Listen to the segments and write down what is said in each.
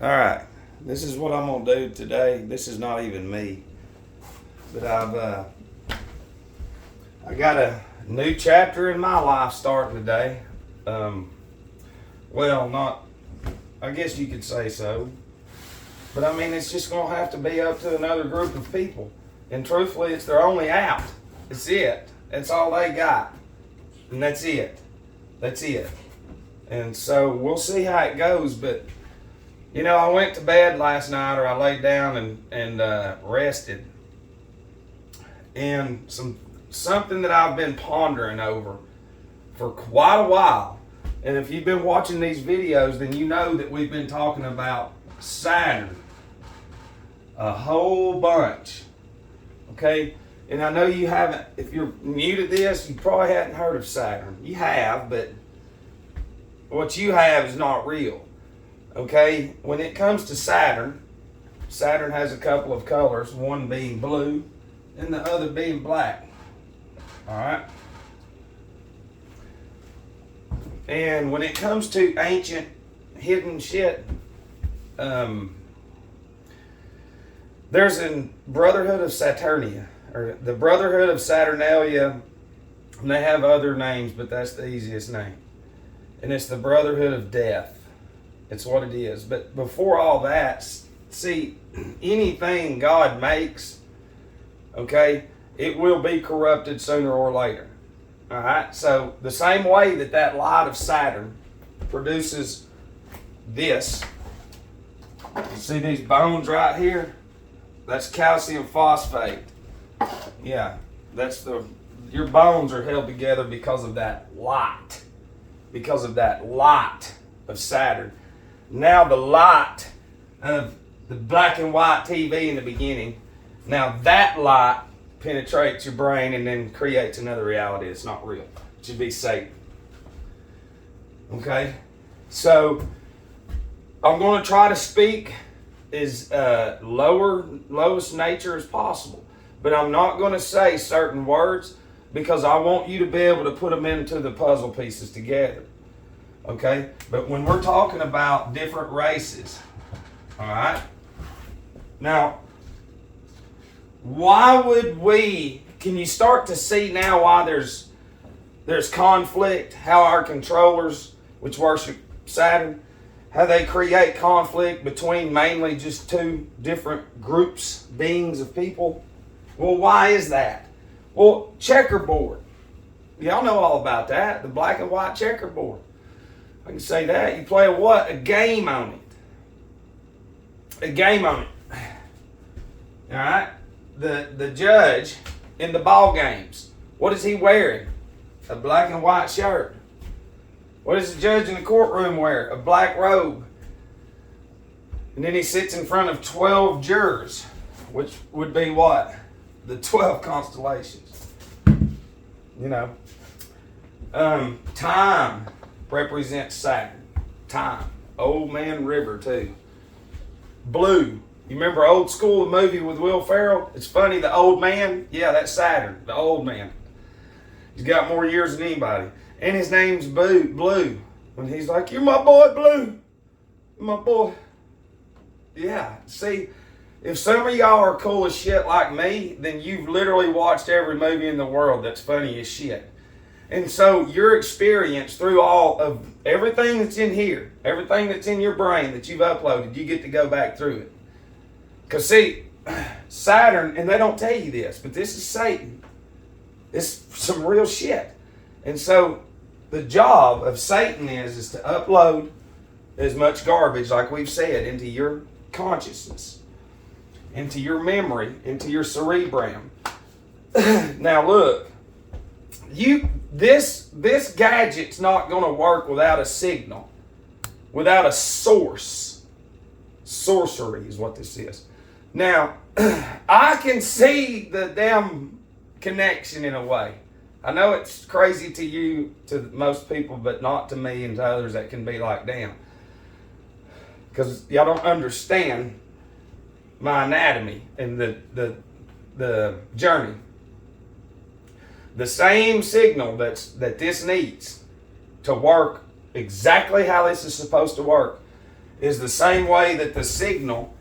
All right, this is what I'm gonna do today. This is not even me, but I got a new chapter in my life starting today. Well, not, I guess you could say so, but I mean it's just gonna have to be up to another group of people. And truthfully, it's their only out. It's it. That's all they got, and that's it. That's it. And so we'll see how it goes, but. You know, I went to bed last night, or I laid down and rested, and something that I've been pondering over for quite a while. And if you've been watching these videos, then you know that we've been talking about Saturn a whole bunch. Okay, and I know you haven't. If you're new to this, you probably hadn't heard of Saturn. You have, but what you have is not real. Okay, when it comes to Saturn, Saturn has a couple of colors, one being blue and the other being black. All right. And when it comes to ancient hidden shit, there's a Brotherhood of Saturnia, or the Brotherhood of Saturnalia, and they have other names, but that's the easiest name. And it's the Brotherhood of Death. It's what it is. But before all that, see, anything God makes, okay, it will be corrupted sooner or later. All right? So the same way that light of Saturn produces this, see these bones right here? That's calcium phosphate. Yeah, your bones are held together because of that light. Because of that light of Saturn. Now the light of the black and white TV in the beginning, now that light penetrates your brain and then creates another reality that's not real. It should be Satan. Okay? So I'm going to try to speak as lowest nature as possible. But I'm not going to say certain words because I want you to be able to put them into the puzzle pieces together. Okay, but when we're talking about different races, all right, now, why would we, can you start to see now why there's conflict, how our controllers, which worship Saturn, how they create conflict between mainly just two different groups, beings of people? Well, why is that? Well, checkerboard. Y'all know all about that, the black and white checkerboard. I can say that. You play a game on it. A game on it. All right? The judge in the ball games, what is he wearing? A black and white shirt. What does the judge in the courtroom wear? A black robe. And then he sits in front of 12 jurors, which would be what? The 12 constellations. You know. Time represents Saturn. Time. Old Man River, too. Blue. You remember Old School, the movie with Will Ferrell? It's funny, the old man. Yeah, that's Saturn, the old man. He's got more years than anybody. And his name's Blue. When he's like, you're my boy, Blue. You're my boy. Yeah, see, if some of y'all are cool as shit like me, then you've literally watched every movie in the world that's funny as shit. And so your experience through all of everything that's in here, everything that's in your brain that you've uploaded, you get to go back through it. Because see, Saturn, and they don't tell you this, but this is Satan. It's some real shit. And so the job of Satan is to upload as much garbage, like we've said, into your consciousness, into your memory, into your cerebrum. Now look. This gadget's not going to work without a signal, without a source. Sorcery is what this is. Now, I can see the damn connection in a way. I know it's crazy to you, to most people, but not to me and to others that can be like, damn. Because y'all don't understand my anatomy and the journey. The same signal that this needs to work exactly how this is supposed to work is the same way that the signal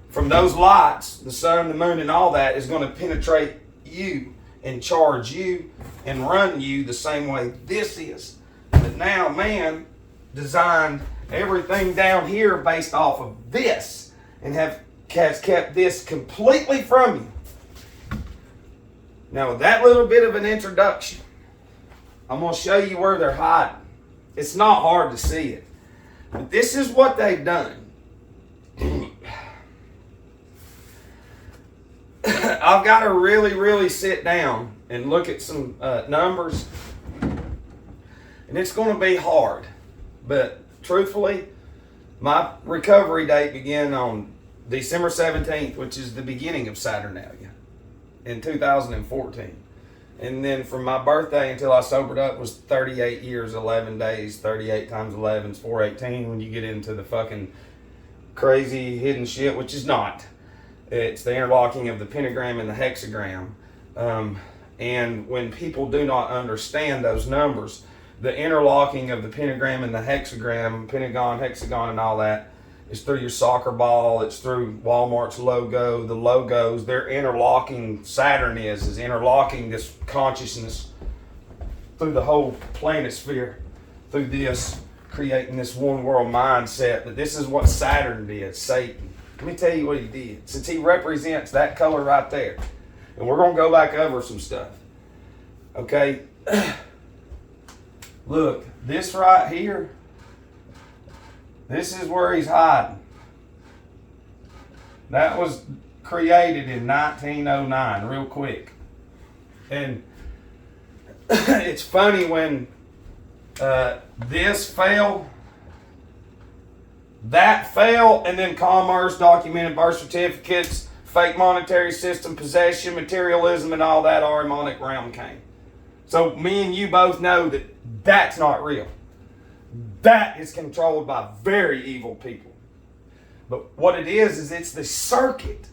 from those lights, the sun, the moon, and all that, is going to penetrate you and charge you and run you the same way this is. But now man designed everything down here based off of this and has kept this completely from you. Now with that little bit of an introduction, I'm going to show you where they're hiding. It's not hard to see it. But this is what they've done. I've got to really sit down and look at some numbers. And it's going to be hard. But truthfully, my recovery date began on December 17th, which is the beginning of Saturnalia in 2014. And then from my birthday until I sobered up was 38 years, 11 days. 38 times 11 is 418 when you get into the fucking crazy hidden shit, which is not. It's the interlocking of the pentagram and the hexagram. And when people do not understand those numbers, the interlocking of the pentagram and the hexagram, pentagon, hexagon, and all that, is through your soccer ball. It's through Walmart's logo, the logos. They're interlocking. Saturn is interlocking this consciousness through the whole planisphere, through this, creating this one world mindset. But this is what Saturn did, Satan. Let me tell you what he did. Since he represents that color right there, and we're going to go back over some stuff. Okay? Look, this right here, this is where he's hiding. That was created in 1909, real quick. And it's funny when this fell, that fell, and then commerce, documented birth certificates, fake monetary system, possession, materialism, and all that Ahrimanic realm came. So me and you both know that that's not real. That is controlled by very evil people. But what it is it's the circuit.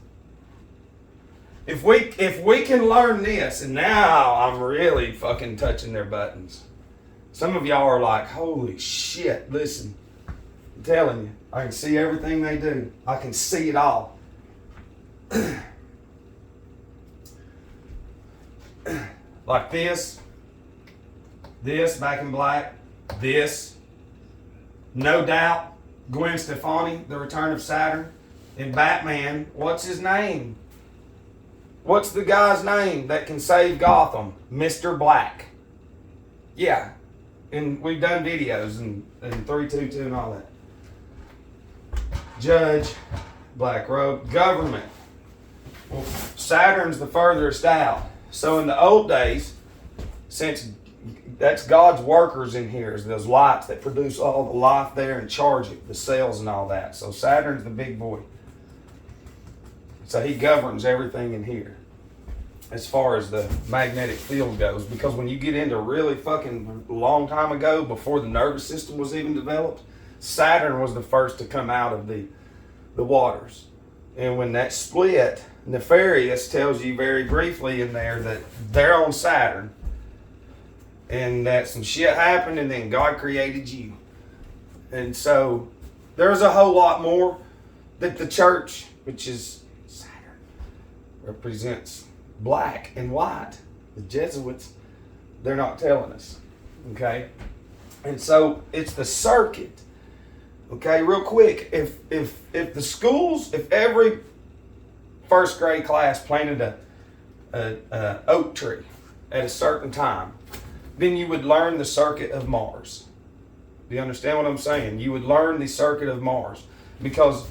If we can learn this, and now I'm really fucking touching their buttons. Some of y'all are like, holy shit, listen. I'm telling you, I can see everything they do. I can see it all. Like this back in black, this, no doubt, Gwen Stefani, The Return of Saturn, and Batman, what's his name? What's the guy's name that can save Gotham? Mr. Black. Yeah, and we've done videos and 322 and all that. Judge, Black Robe, government. Well, Saturn's the furthest out. So in the old days, since that's God's workers in here, is those lights that produce all the life there and charge it, the cells and all that. So Saturn's the big boy. So he governs everything in here as far as the magnetic field goes. Because when you get into really fucking long time ago, before the nervous system was even developed, Saturn was the first to come out of the waters. And when that split, Nefarious tells you very briefly in there that they're on Saturn and that some shit happened and then God created you. And so there's a whole lot more that the church, which is Saturn, represents black and white. The Jesuits, they're not telling us. Okay? And so it's the circuit. Okay, real quick, if the schools, if every first grade class planted a oak tree at a certain time, then you would learn the circuit of Mars. Do you understand what I'm saying? You would learn the circuit of Mars. Because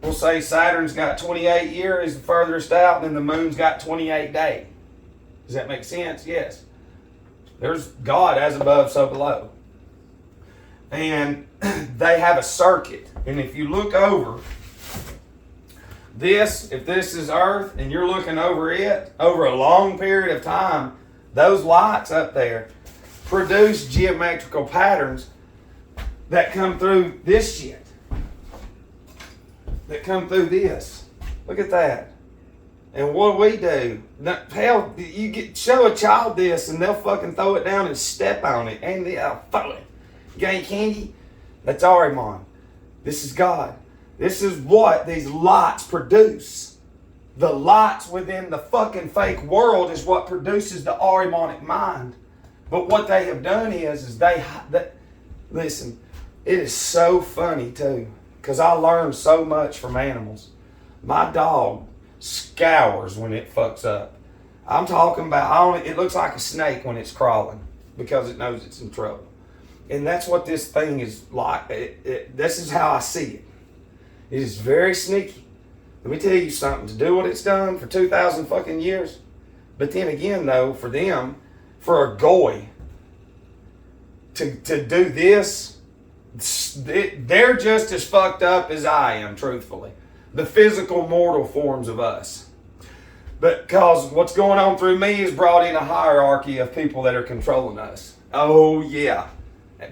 we'll say Saturn's got 28 years, the furthest out, and the moon's got 28 days. Does that make sense? Yes. There's God as above, so below. And they have a circuit. And if you look over this, if this is Earth and you're looking over it, over a long period of time, those lights up there produce geometrical patterns that come through this shit. That come through this. Look at that. And what do we do? Hell, show a child this and they'll fucking throw it down and step on it. And they'll throw it. You got any candy? That's Ahriman. This is God. This is what these lights produce. The lights within the fucking fake world is what produces the Ahrimanic mind. But what they have done is they listen, it is so funny too, because I learned so much from animals. My dog scours when it fucks up. I'm talking about, it looks like a snake when it's crawling because it knows it's in trouble. And that's what this thing is like. This is how I see it. It is very sneaky. Let me tell you something. To do what it's done for 2,000 fucking years. But then again, though, for them, for a goy to do this, they're just as fucked up as I am, truthfully. The physical mortal forms of us. But because what's going on through me has brought in a hierarchy of people that are controlling us. Oh, yeah.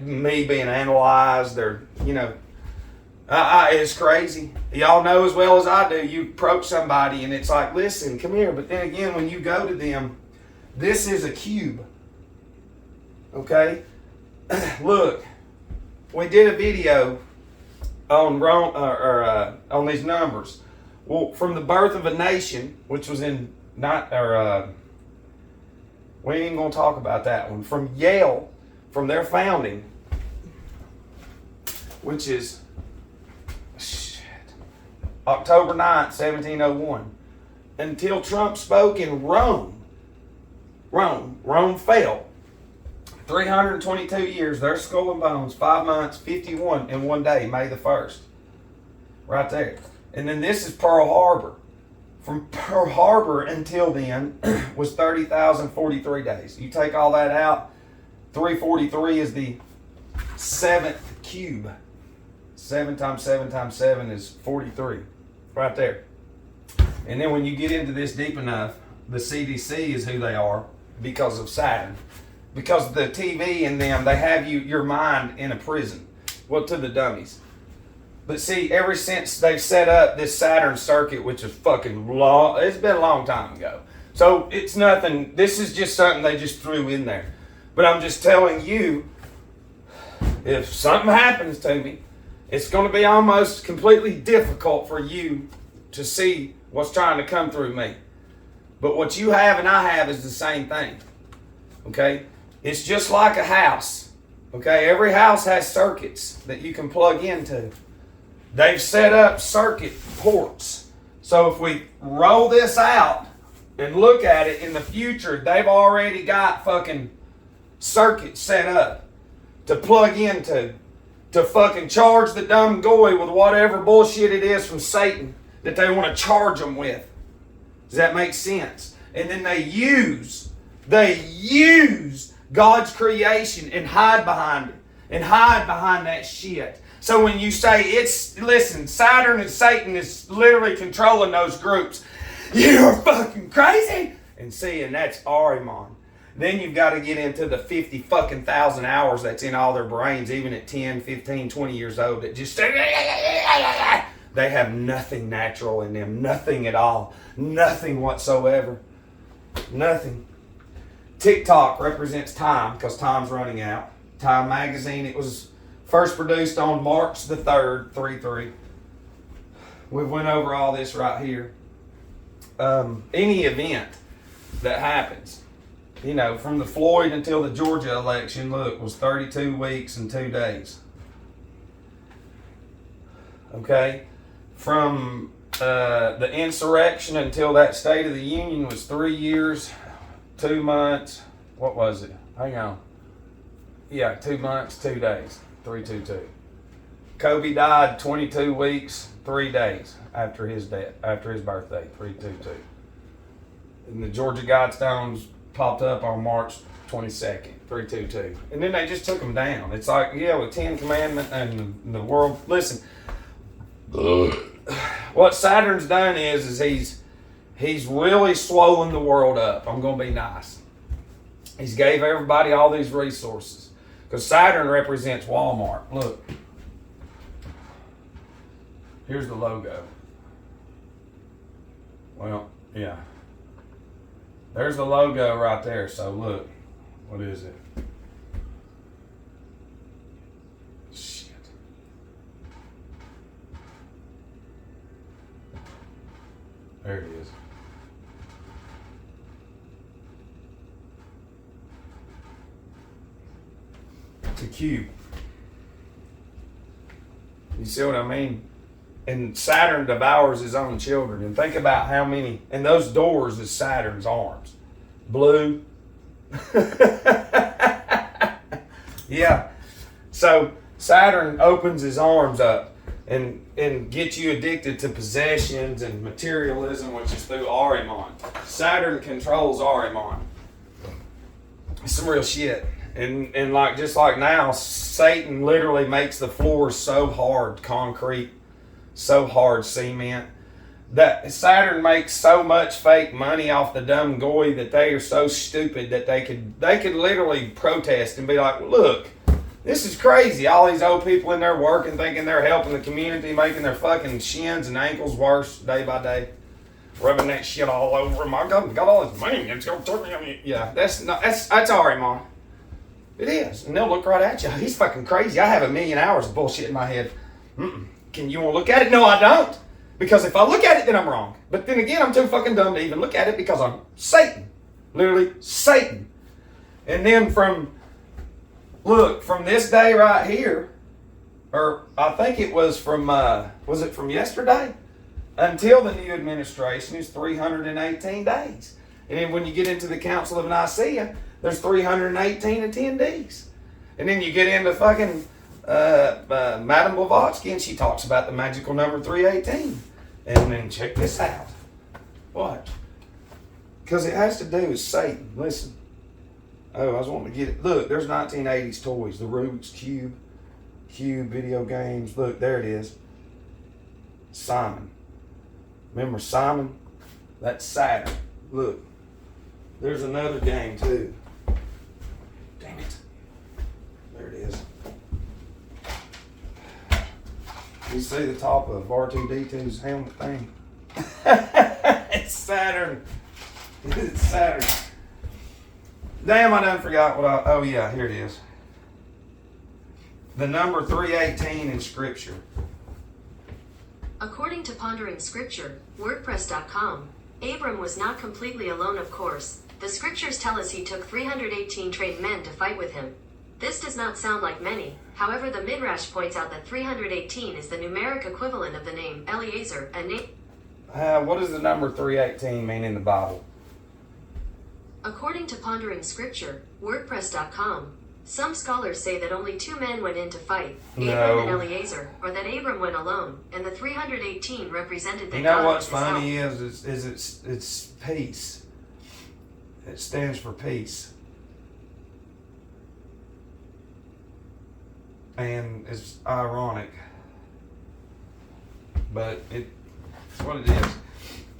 Me being analyzed, or, it's crazy. Y'all know as well as I do, you approach somebody and it's like, listen, come here. But then again, when you go to them, this is a cube. Okay? Look, we did a video on on these numbers. Well, from the birth of a nation, which was we ain't even gonna talk about that one. From Yale, from their founding, which is October 9th, 1701, until Trump spoke in Rome fell. 322 years, their skull and bones, 5 months, 51 in 1 day, May the 1st. Right there. And then this is Pearl Harbor. From Pearl Harbor until then was 30,043 days. You take all that out, 343 is the 7th cube. 7 times 7 times 7 is 43. Right there. And then when you get into this deep enough, the CDC is who they are because of Saturn. Because the TV and them, they have your mind in a prison. Well, to the dummies. But see, ever since they've set up this Saturn circuit, which is fucking long, it's been a long time ago. So it's nothing, this is just something they just threw in there. But I'm just telling you, if something happens to me, it's going to be almost completely difficult for you to see what's trying to come through me. But what you have and I have is the same thing. Okay? It's just like a house. Okay? Every house has circuits that you can plug into. They've set up circuit ports. So if we roll this out and look at it in the future, they've already got fucking circuits set up to plug into, to fucking charge the dumb goy with whatever bullshit it is from Satan that they want to charge them with. Does that make sense? And then they use God's creation and hide behind it. And hide behind that shit. So when you say listen, Saturn and Satan is literally controlling those groups. You're fucking crazy. And seeing that's Ahriman. Then you've got to get into the 50 fucking thousand hours that's in all their brains, even at 10, 15, 20 years old, that just they have nothing natural in them. Nothing at all. Nothing whatsoever. Nothing. TikTok represents time because time's running out. Time magazine, it was first produced on March the 3rd, 3-3. We went over all this right here. Any event that happens, from the Floyd until the Georgia election, look, was 32 weeks and 2 days. Okay? From the insurrection until that State of the Union was 3 years, 2 months. What was it? Hang on. Yeah, 2 months, 2 days. 322. Kobe died 22 weeks, 3 days after his death, after his birthday, 322. And the Georgia Guidestones popped up on March 22nd, 322. And then they just took them down. It's like, with 10 Commandments and the world. Listen, what Saturn's done is he's really swollen the world up. I'm going to be nice. He's gave everybody all these resources. Because Saturn represents Walmart. Look. Here's the logo. Well, yeah. There's the logo right there. So look. What is it? Shit. There it is. It's a cube. You see what I mean? And Saturn devours his own children. And think about how many, and those doors is Saturn's arms. Blue. Yeah. So Saturn opens his arms up and gets you addicted to possessions and materialism, which is through Ahriman. Saturn controls Ahriman. It's some real shit. And like just like now, Satan literally makes the floors so hard, concrete, so hard, cement, that Saturn makes so much fake money off the dumb goy that they are so stupid that they could literally protest and be like, look, this is crazy. All these old people in there working, thinking they're helping the community, making their fucking shins and ankles worse day by day, rubbing that shit all over them. I got all this money. It's gonna turn me on you. Yeah, that's Ahriman. It is, and they'll look right at you. He's fucking crazy. I have 1,000,000 hours of bullshit in my head. Can you want to look at it? No, I don't. Because if I look at it, then I'm wrong. But then again, I'm too fucking dumb to even look at it because I'm Satan. Literally, Satan. And then from this day right here, or I think it was from yesterday? Until the new administration is 318 days. And then when you get into the Council of Nicaea, there's 318 attendees. And then you get into fucking Madame Blavatsky, and she talks about the magical number 318. And then check this out. What? Because it has to do with Satan. Listen. Oh, I was wanting to get it. Look, there's 1980s toys. The Rubik's Cube video games. Look, there it is. Simon. Remember Simon? That's Saturn. Look. There's another game too. Damn it. There it is. You see the top of R2-D2's helmet thing? It's Saturn. It's Saturn. Damn, I done forgot what oh yeah, here it is. The number 318 in Scripture. According to Pondering Scripture, WordPress.com, Abram was not completely alone, of course. The scriptures tell us he took 318 trained men to fight with him. This does not sound like many. However, the Midrash points out that 318 is the numeric equivalent of the name Eliezer, a name. What does the number 318 mean in the Bible? According to Pondering Scripture, WordPress.com, some scholars say that only 2 men went in to fight, Abram and Eliezer, or that Abram went alone, and the 318 represented that. You know God what's was his funny help. is it's peace. It stands for peace. And it's ironic. But it's what it is.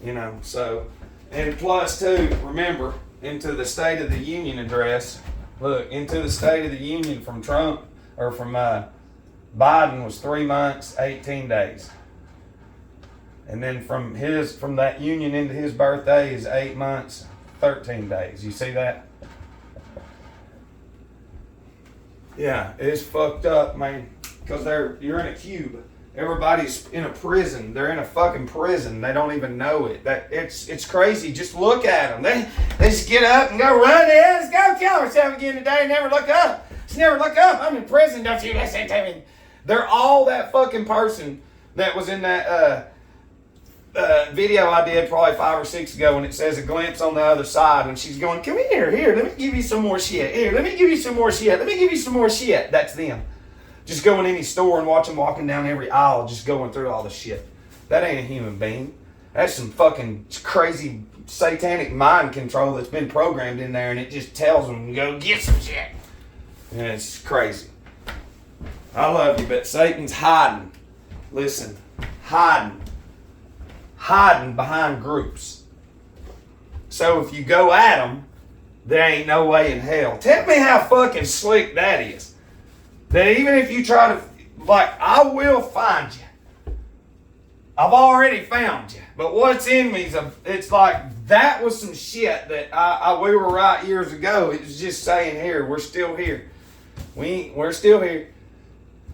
You know, so, and plus too, remember, into the State of the Union address, look, into the State of the Union from Trump, or from Biden was 3 months, 18 days. And then from that union into his birthday is 8 months, 13 days. You see that? Yeah, it's fucked up, man. Because you're in a cube. Everybody's in a prison. They're in a fucking prison. They don't even know it. It's crazy. Just look at them. They just get up and go run there. Let's go kill ourselves again today. Never look up. Just never look up. I'm in prison. Don't you listen to me? They're all that fucking person that was in that video I did probably 5 or 6 ago, and it says a glimpse on the other side, and she's going, come here, let me give you some more shit. Here, let me give you some more shit. Let me give you some more shit. That's them. Just go in any store and watch them walking down every aisle, just going through all the shit. That ain't a human being. That's some fucking crazy satanic mind control that's been programmed in there, and it just tells them, go get some shit. And it's crazy. I love you, but Satan's hiding. Listen, hiding behind groups. So if you go at them, there ain't no way in hell. Tell me how fucking slick that is. That even if you try to, like, I will find you. I've already found you. But what's in me is, it's like, that was some shit that we were right years ago. It was just saying here, we're still here. We're still here.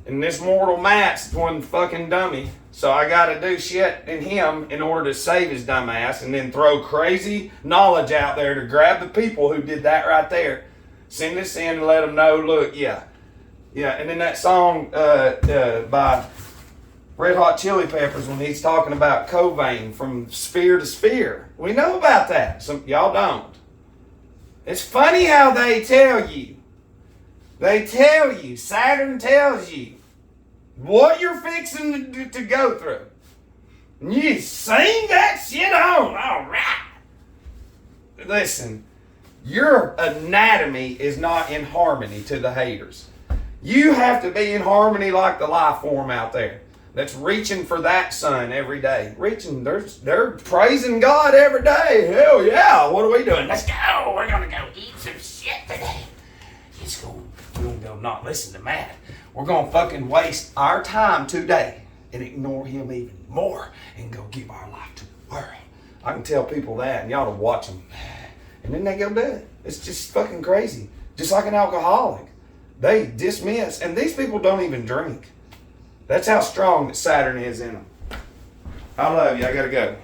And this mortal Matt's one fucking dummy. So I gotta do shit in him in order to save his dumb ass and then throw crazy knowledge out there to grab the people who did that right there. Send this in and let them know, look, yeah. And then that song by Red Hot Chili Peppers when he's talking about Cobain from sphere to sphere. We know about that. Some y'all don't. It's funny how they tell you. They tell you. Saturn tells you what you're fixing to go through. And you sing that shit on. All right. Listen, your anatomy is not in harmony to the haters. You have to be in harmony like the life form out there that's reaching for that sun every day. They're praising God every day. Hell yeah, what are we doing? Let's go. We're going to go eat some shit today. We're going to go not listen to Matt. We're going to fucking waste our time today and ignore him even more and go give our life to the world. I can tell people that and y'all to watch them. And then they go do it. It's just fucking crazy. Just like an alcoholic. They dismiss. And these people don't even drink. That's how strong that Saturn is in them. I love you. I gotta go.